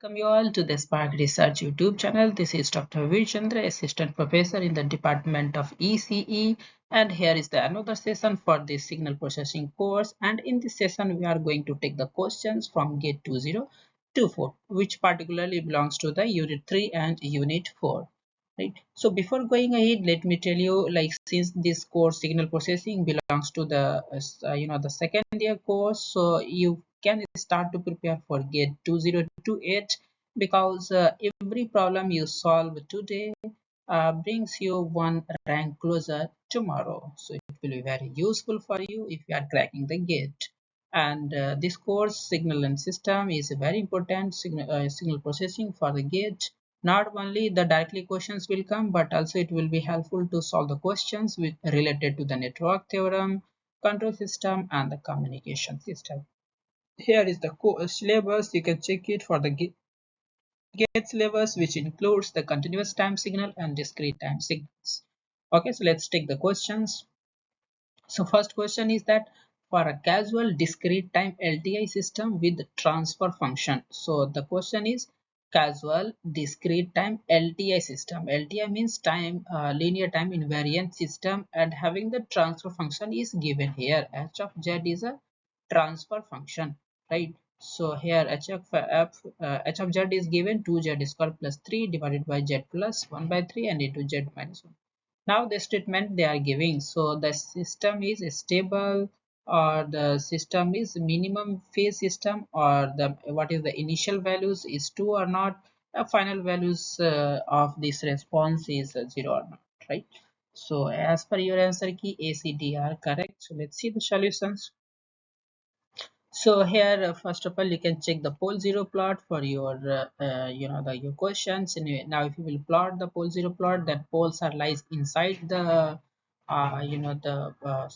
Welcome you all to the Spark Research YouTube channel. This is Dr. Veer Chandra, Assistant Professor in the Department of ECE, and here is the another session for this signal processing course. And in this session, we are going to take the questions from GATE 2024, which particularly belongs to the Unit 3 and Unit 4. Right. So before going ahead, let me tell you, like, since this course signal processing belongs to the the second year course, so you can start to prepare for GATE 2028 because every problem you solve today brings you one rank closer tomorrow. So it will be very useful for you if you are cracking the GATE. And this course signal and system is a very important signal processing for the GATE. Not only the directly questions will come, but also it will be helpful to solve the questions related to the network theorem, control system, and the communication system. Here is the syllabus. You can check it for the GATE syllabus, which includes the continuous time signal and discrete time signals. Okay, so let's take the questions. So first question is that for a casual discrete time LTI system with transfer function. So the question is casual discrete time LTI system. LTI means time linear time invariant system, and having the transfer function is given here. H of z is a transfer function, right? So here h of z is given 2z square plus 3 divided by z plus 1 by 3 and into z minus 1. Now the statement they are giving, so the system is stable, or the system is minimum phase system, or the what is the initial values is 2 or not, final values of this response is 0 or not, right? So as per your answer key, A, C, D are correct. So let's see the solutions. So here, first of all, you can check the pole zero plot for your, your questions. And now, if you will plot the pole zero plot, that poles are lies inside the,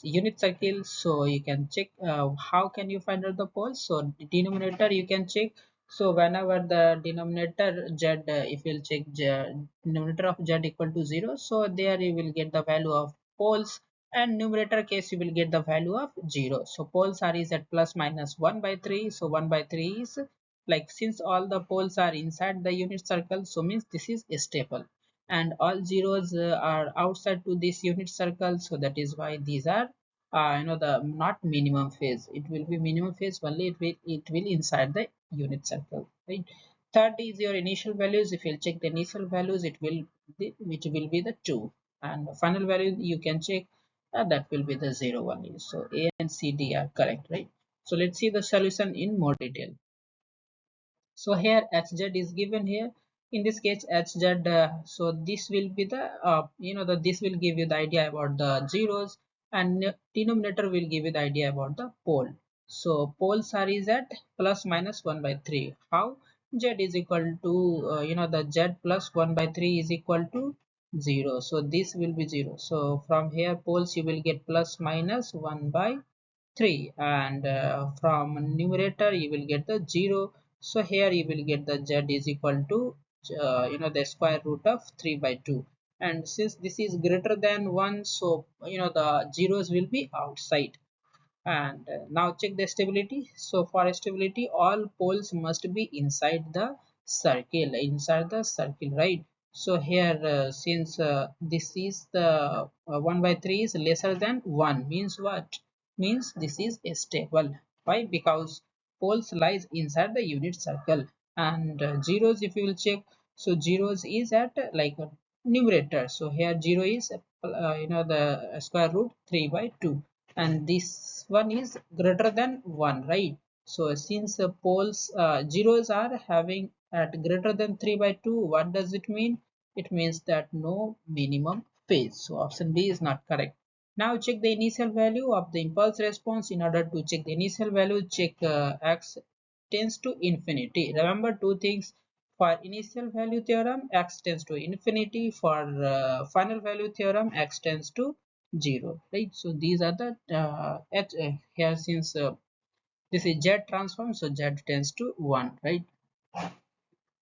unit circle. So you can check how can you find out the poles. So the denominator you can check. So whenever the denominator z, if you'll check denominator of z equal to 0, so there you will get the value of poles, and numerator case you will get the value of 0. So poles are is at plus minus 1 by 3. So 1 by 3 is like, since all the poles are inside the unit circle, so means this is stable, and all zeros are outside to this unit circle, so that is why these are the not minimum phase. It will be minimum phase only it will inside the unit circle, right? Third is your initial values. If you'll check the initial values, it will be the 2, and the final value you can check, that will be the 0 only. So A and C, D are correct, right? So let's see the solution in more detail. So here hz is given here. In this case hz, so this will be the this will give you the idea about the zeros, and denominator will give you the idea about the pole. So poles are is at plus minus 1 by 3. How? Z is equal to the z plus 1 by 3 is equal to 0, so this will be 0. So from here poles you will get plus minus 1 by 3, and from numerator you will get the 0. So here you will get the z is equal to the square root of 3 by 2, and since this is greater than 1, so the zeros will be outside. And now check the stability. So for stability, all poles must be inside the circle, right? So here, since this is the 1 by 3 is lesser than 1, means what? Means this is stable. Why? Because poles lies inside the unit circle. And zeros, if you will check, so zeros is at like numerator. So here 0 is the square root 3 by 2, and this one is greater than 1, right? So since poles zeros are having at greater than 3 by 2, what does it mean? It means that no minimum phase. So option B is not correct. Now check the initial value of the impulse response. In order to check the initial value, check x tends to infinity. Remember two things: for initial value theorem, x tends to infinity; for final value theorem, x tends to 0, right? So these are the here, since this is z transform, so z tends to 1, right?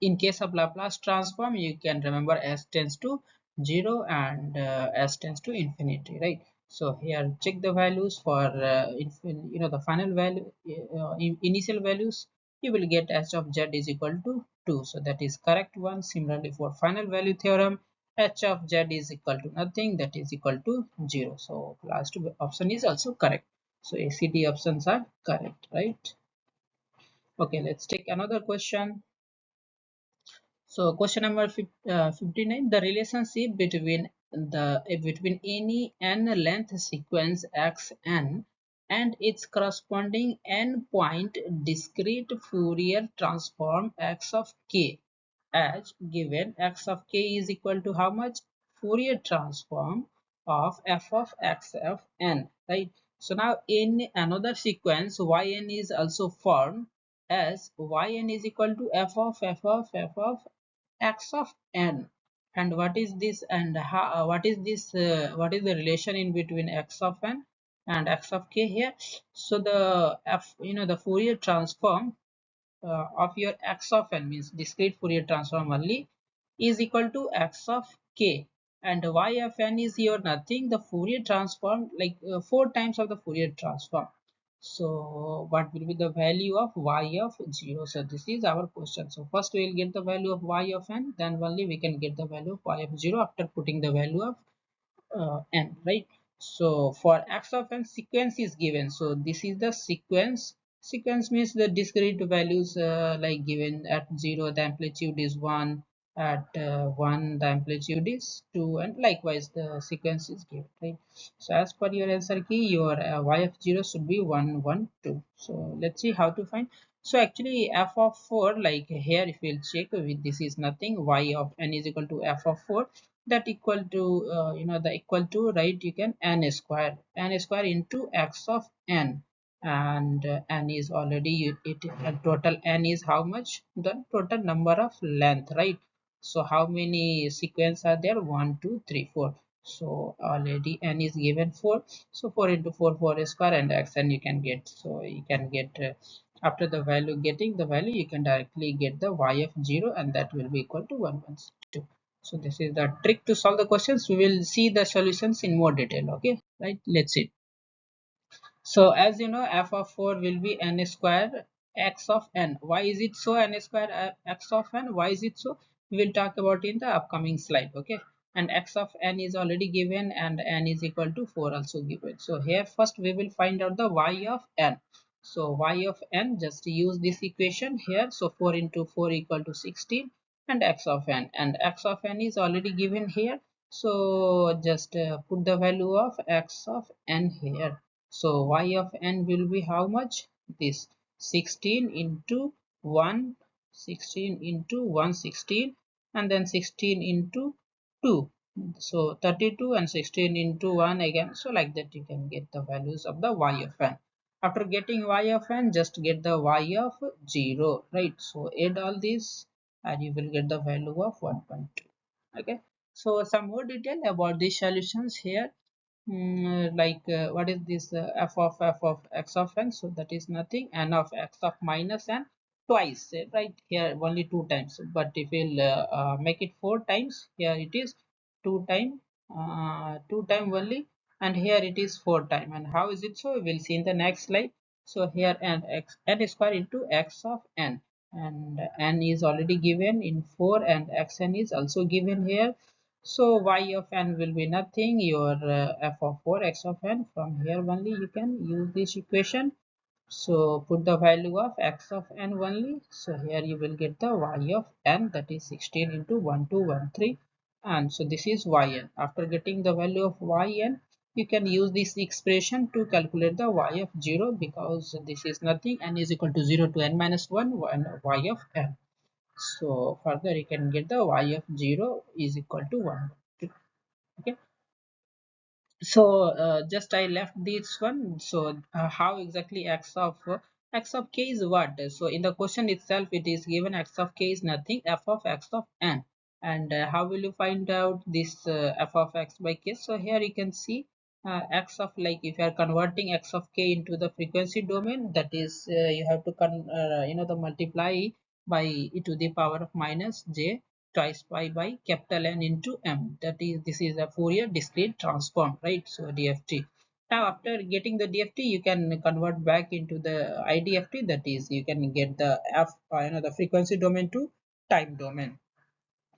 In case of Laplace transform, you can remember s tends to 0 and s tends to infinity, right? So here check the values for the final value, initial values. you will get h of z is equal to 2. So that is correct one. Similarly, for final value theorem, h of z is equal to nothing, that is equal to 0. So last option is also correct. So ACD options are correct, right? Okay, let's take another question. So question number 59, the relationship between any n length sequence xn and its corresponding n point discrete Fourier transform x of k, as given x of k is equal to how much? Fourier transform of f of x of n, right? So now in another sequence yn is also formed as yn is equal to f of x of n. And what is this, and how, what is this, what is the relation in between x of n and x of k here? So the f, the Fourier transform of your x of n, means discrete Fourier transform only, is equal to x of k, and y of n is your nothing, the Fourier transform, like 4 times of the Fourier transform. So what will be the value of y of 0? So this is our question. So first we will get the value of y of n, then only we can get the value of y of 0 after putting the value of n, right? So for x of n, sequence is given. So this is the sequence. Sequence means the discrete values, like given at 0 the amplitude is 1, at 1 the amplitude is 2, and likewise the sequence is given, right? So as per your answer key, your y of 0 should be 1 1 2. So let's see how to find. So actually f of 4, like here if we'll check with, this is nothing, y of n is equal to f of 4, that equal to the equal to, right, you can n square into x of n, and n is already it total n is how much? The total number of length, right? So how many sequence are there? 1 2 3 4. So already n is given 4. So 4 into 4 4 square, and x n you can get. So you can get after the value, getting the value, you can directly get the y of 0, and that will be equal to 1 1 2. So this is the trick to solve the questions. We will see the solutions in more detail. Okay, right? Let's see. So as you know, f of 4 will be n square x of n. Why is it so? N square x of n. Why is it so? We will talk about in the upcoming slide. Okay. And x of n is already given, and n is equal to 4 also given. So here first we will find out the y of n. So y of n, just use this equation here. So 4 into 4 equal to 16, and x of n. And x of n is already given here. So just put the value of x of n here. So y of n will be how much? This 16 into 1, 16 into 116, and then 16 into 2. So 32, and 16 into 1 again. So like that you can get the values of the y of n. After getting y of n, just get the y of 0, right? So add all these and you will get the value of 1.2. Okay. So some more detail about these solutions here. Like what is this f of x of n? So that is nothing, n of x of minus n twice, right? Here only 2 times, but if we'll make it 4 times, here it is 2 time only, and here it is 4 time. And how is it so? We'll see in the next slide. So here n square into x of n, and n is already given in 4, and xn is also given here. So y of n will be nothing, your f of 4 x of n. From here only you can use this equation. So put the value of x of n only. So here you will get the y of n, that is 16 into 1213, and so this is yn. After getting the value of yn, you can use this expression to calculate the y of 0, because this is nothing, n is equal to 0 to n minus 1 and y of n. So further you can get the y of 0 is equal to 1. Okay. So just I left this one. So how exactly x of k is what? So in the question itself it is given x of k is nothing, f of x of n. And how will you find out this f of x by k? So here you can see x of, like if you are converting x of k into the frequency domain, that is you have to the multiply by e to the power of minus j twice pi by capital N into m. That is, this is a Fourier discrete transform, right? So DFT. Now after getting the DFT, you can convert back into the IDFT, that is you can get the the frequency domain to time domain.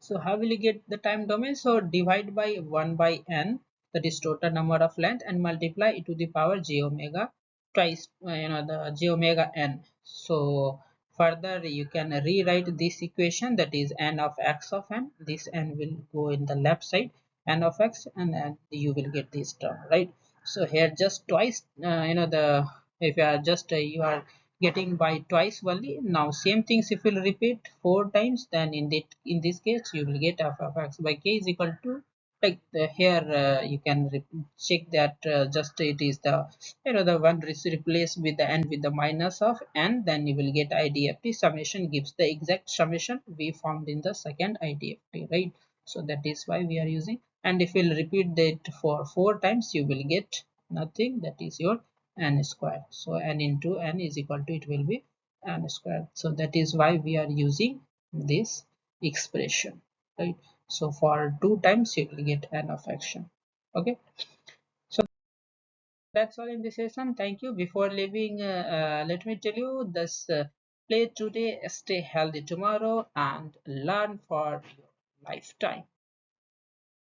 So how will you get the time domain? So divide by 1 by n, that is total number of length, and multiply it to the power j omega twice, the j omega n. So further you can rewrite this equation, that is n of x of n. This n will go in the left side, n of x, and then you will get this term, right? So here just twice, the if you are just you are getting by twice only. Now same things if you will repeat 4 times, then in this case you will get f of x by k is equal to, like here you can check that just it is the the one replaced with the n with the minus of n, then you will get IDFT. Summation gives the exact summation we found in the second IDFT, right? So that is why we are using. And if you will repeat that for 4 times, you will get nothing, that is your n square. So n into n is equal to, it will be n square. So that is why we are using this expression, right? So for 2 times you will get n of action. Okay, so that's all in this session. Thank you. Before leaving, let me tell you this: play today, stay healthy tomorrow, and learn for your lifetime.